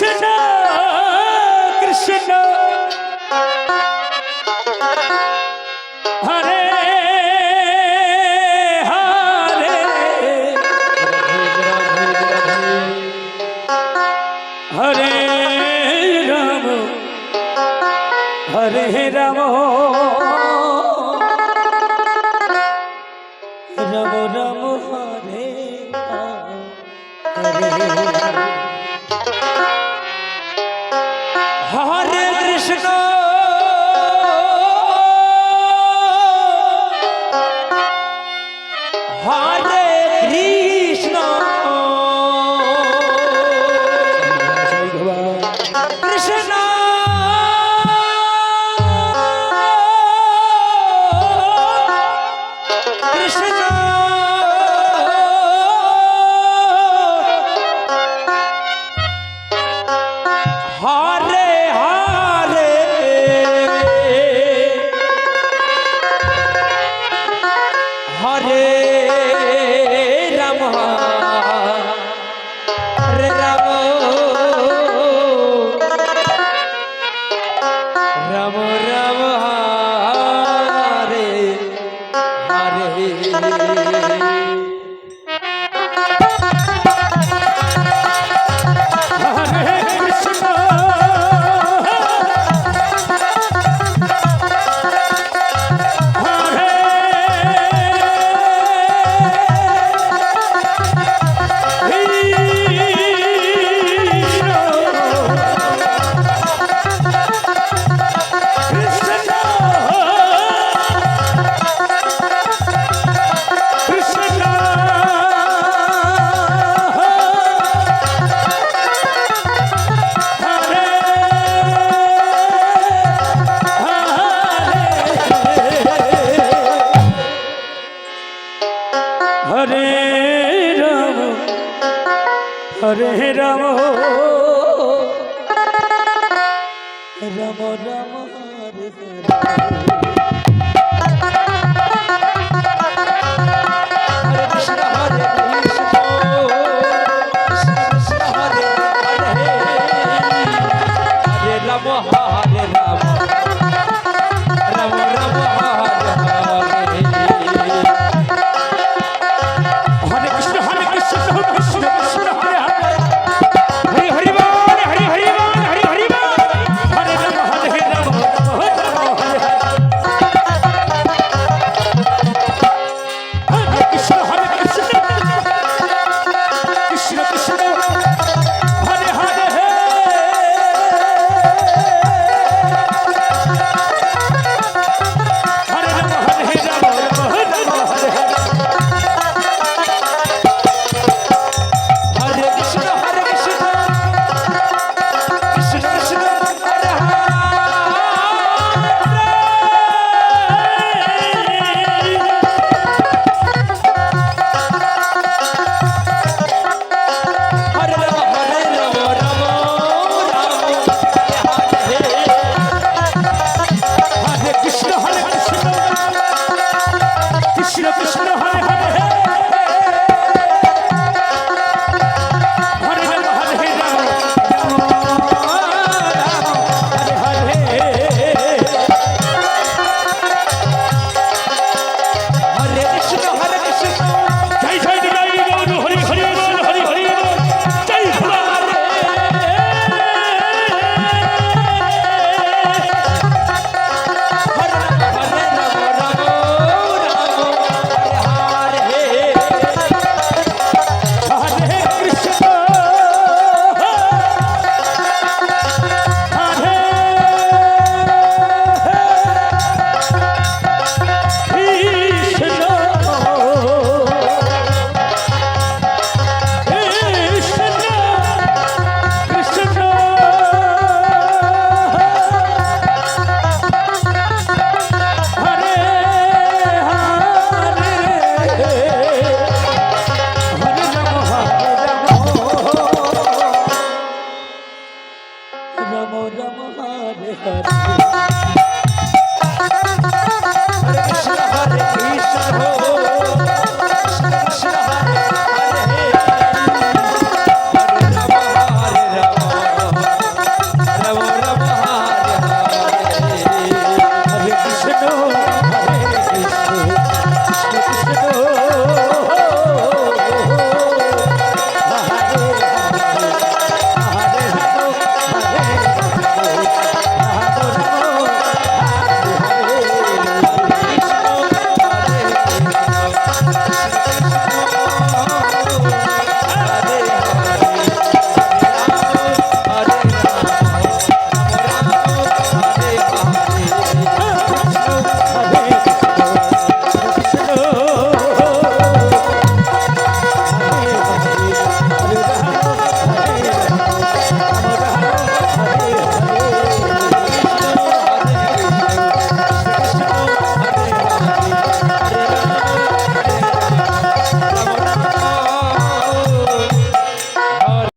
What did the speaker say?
Krishna Krishna Hare Hare Hare Ram হরে Ram Ram Ram Hare Hare Krishna হরে Krishna Krishna Krishna Hare Hare Hare Ram হরে Ram Ram Ram Hare Hare Hare Ram হরে Ram Ram Ram Hare Hare Krishna হরে Krishna Krishna Krishna Hare Hare Hare Ram হরে Ram Ram Ram Hare Hare Hare Krishna Krishna Krishna Hare Hare Hari Hari বল Hari Hari বল Hari Hari বল হরে Ram হরে Ram হরে Ram Hare Hare Krishna Krishna Krishna Krishna Hare Hare Hare Ram হরে Ram হরে Ram Hare Hare Hare Krishna Krishna Krishna Hare Hare Ram হরে Ram Ram Ram Hare Hare Krishna Krishna Krishna Krishna Hare Hare Hare Ram হরে Ram Ram Ram Hare Hare Hare Krishna